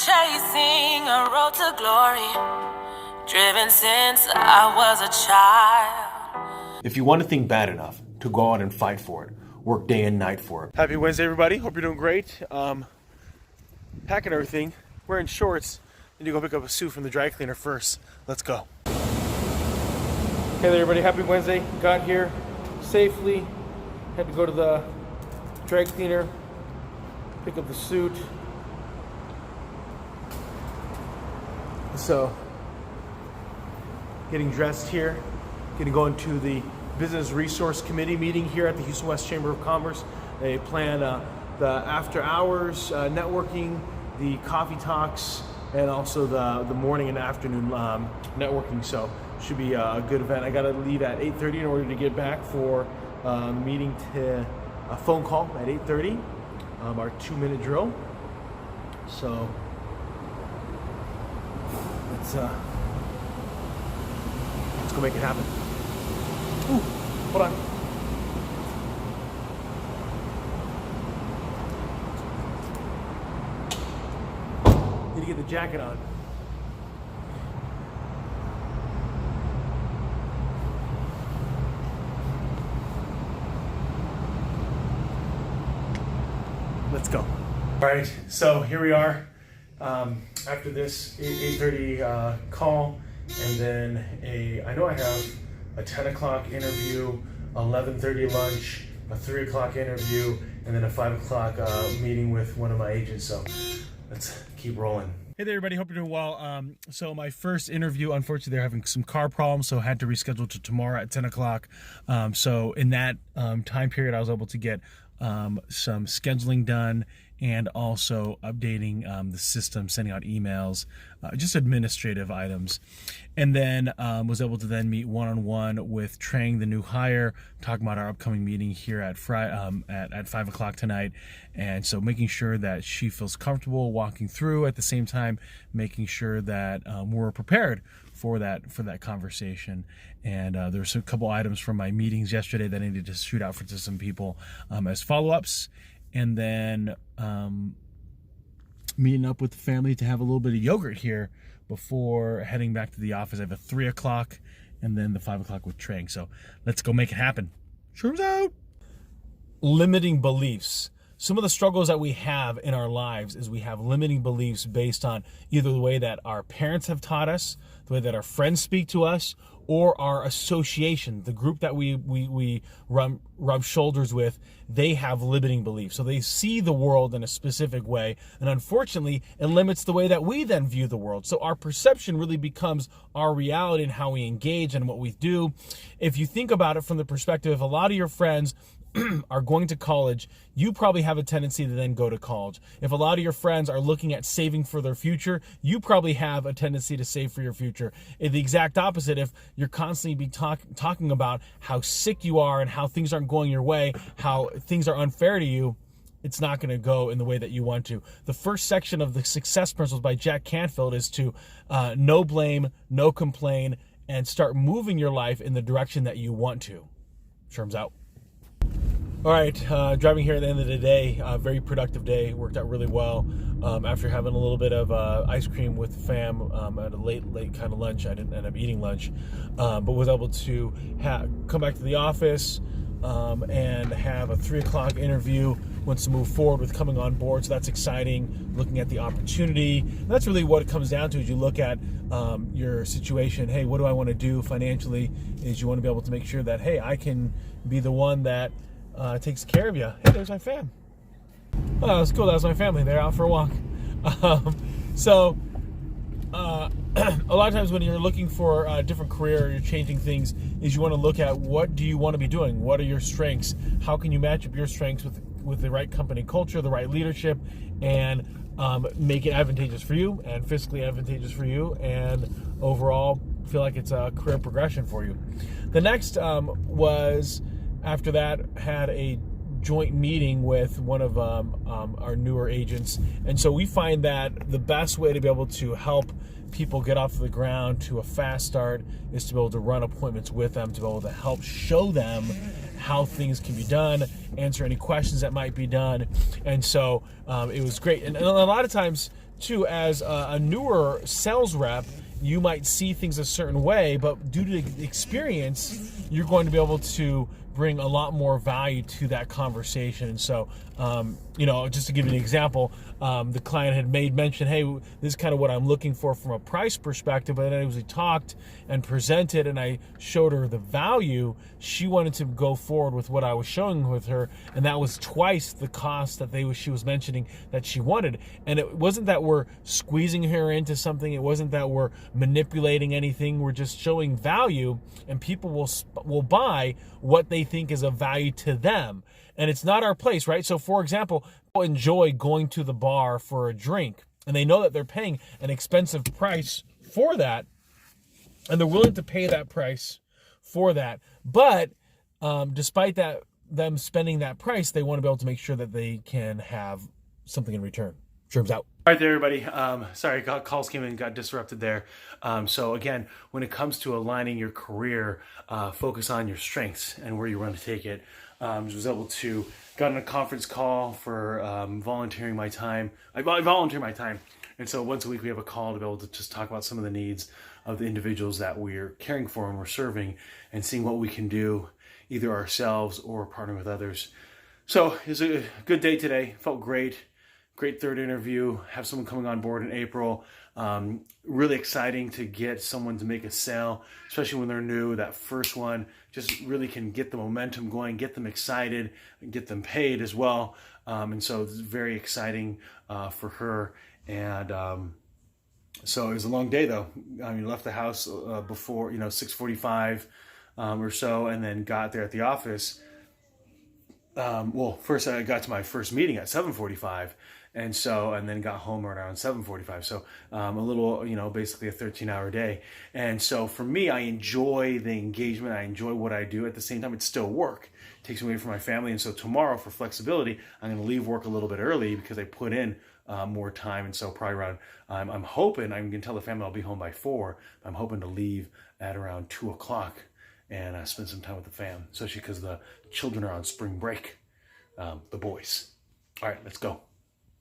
chasing a road to glory, driven since I was a child. If you want a thing bad enough to go out and fight for it, work day and night for it. Happy Wednesday, everybody. Hope you're doing great. Packing everything, wearing shorts. Need to go pick up a suit from the dry cleaner first. Let's go. Hey there, everybody. Happy Wednesday. Got here safely. Had to go to the dry cleaner, pick up the suit. So, getting dressed here. Gonna go into the Business Resource Committee meeting here at the Houston West Chamber of Commerce. They plan the after hours networking, the coffee talks, and also the morning and afternoon networking. So should be a good event. I gotta leave at 8:30 in order to get back for meeting to a phone call at 8:30, our 2-minute drill. So let's go make it happen. Ooh, hold on. Need to get the jacket on. Let's go. All right, so here we are. After this 8:30 call, and then I know I have a 10 o'clock interview, 11:30 lunch, a 3 o'clock interview, and then a 5 o'clock meeting with one of my agents. So let's keep rolling. Hey there, everybody. Hope you're doing well. So my first interview, unfortunately, they're having some car problems, so I had to reschedule to tomorrow at 10 o'clock. So in that time period, I was able to get some scheduling done and also updating the system, sending out emails, just administrative items. And then was able to then meet one-on-one with Trang, the new hire, talking about our upcoming meeting here at 5 o'clock tonight. And so making sure that she feels comfortable walking through, at the same time making sure that we're prepared for that conversation. And there's a couple items from my meetings yesterday that I needed to shoot out to some people as follow-ups. And then meeting up with the family to have a little bit of yogurt here before heading back to the office. I have a 3 o'clock and then the 5 o'clock with Trang. So let's go make it happen. Sherman's out. Limiting beliefs. Some of the struggles that we have in our lives is we have limiting beliefs based on either the way that our parents have taught us, the way that our friends speak to us, or our association, the group that we rub shoulders with. They have limiting beliefs. So they see the world in a specific way, and unfortunately, it limits the way that we then view the world. So our perception really becomes our reality and how we engage and what we do. If you think about it from the perspective, if a lot of your friends are going to college, you probably have a tendency to then go to college. If a lot of your friends are looking at saving for their future, you probably have a tendency to save for your future. The exact opposite, if you're constantly talking about how sick you are and how things aren't going your way, how things are unfair to you, it's not going to go in the way that you want to. The first section of the Success Principles by Jack Canfield is to no blame, no complain, and start moving your life in the direction that you want to. Sherm's out. All right, driving here at the end of the day, very productive day, worked out really well. After having a little bit of ice cream with the fam at a late kind of lunch, I didn't end up eating lunch, but was able to come back to the office and have a 3 o'clock interview, wants to move forward with coming on board, so that's exciting, looking at the opportunity. And that's really what it comes down to, is you look at your situation. Hey, what do I want to do financially? Is you want to be able to make sure that, hey, I can be the one that takes care of you. Hey, there's my fam. Oh, that's cool. That was my family. They're out for a walk. A lot of times when you're looking for a different career or you're changing things, is you want to look at what do you want to be doing? What are your strengths? How can you match up your strengths with the right company culture, the right leadership, and make it advantageous for you and fiscally advantageous for you, and overall feel like it's a career progression for you. The next was, after that, had a joint meeting with one of our newer agents. And so we find that the best way to be able to help people get off the ground to a fast start is to be able to run appointments with them, to be able to help show them how things can be done, answer any questions that might be done. And so it was great. And a lot of times too, as a newer sales rep, you might see things a certain way, but due to the experience, you're going to be able to bring a lot more value to that conversation. And so, just to give you an example, the client had made mention, hey, this is kind of what I'm looking for from a price perspective. But then as we talked and presented and I showed her the value, she wanted to go forward with what I was showing with her. And that was twice the cost that she was mentioning that she wanted. And it wasn't that we're squeezing her into something. It wasn't that we're manipulating anything. We're just showing value, and people will buy what they think is of value to them. And it's not our place, right? So for example, people enjoy going to the bar for a drink, and they know that they're paying an expensive price for that, and they're willing to pay that price for that. But despite that, them spending that price, they want to be able to make sure that they can have something in return. Sherm's out. All right there, everybody. Sorry, calls came in and got disrupted there. So again, when it comes to aligning your career, focus on your strengths and where you want to take it. I was able to got on a conference call for volunteering my time. I volunteer my time. And so once a week we have a call to be able to just talk about some of the needs of the individuals that we're caring for and we're serving, and seeing what we can do either ourselves or partner with others. So it was a good day today. Felt great. Great third interview. Have someone coming on board in April. Really exciting to get someone to make a sale, especially when they're new. That first one just really can get the momentum going, get them excited, and get them paid as well. And so it's very exciting for her. And so it was a long day though. I mean, left the house before 6:45 or so, and then got there at the office. First I got to my first meeting at 7:45. And then got home around 7:45. So a little, basically a 13-hour day. And so for me, I enjoy the engagement. I enjoy what I do. At the same time, it's still work. It takes me away from my family. And so tomorrow, for flexibility, I'm going to leave work a little bit early because I put in more time. And so probably around, I'm hoping, I'm going to tell the family I'll be home by 4. I'm hoping to leave at around 2 o'clock and spend some time with the fam, especially because the children are on spring break, the boys. All right, let's go.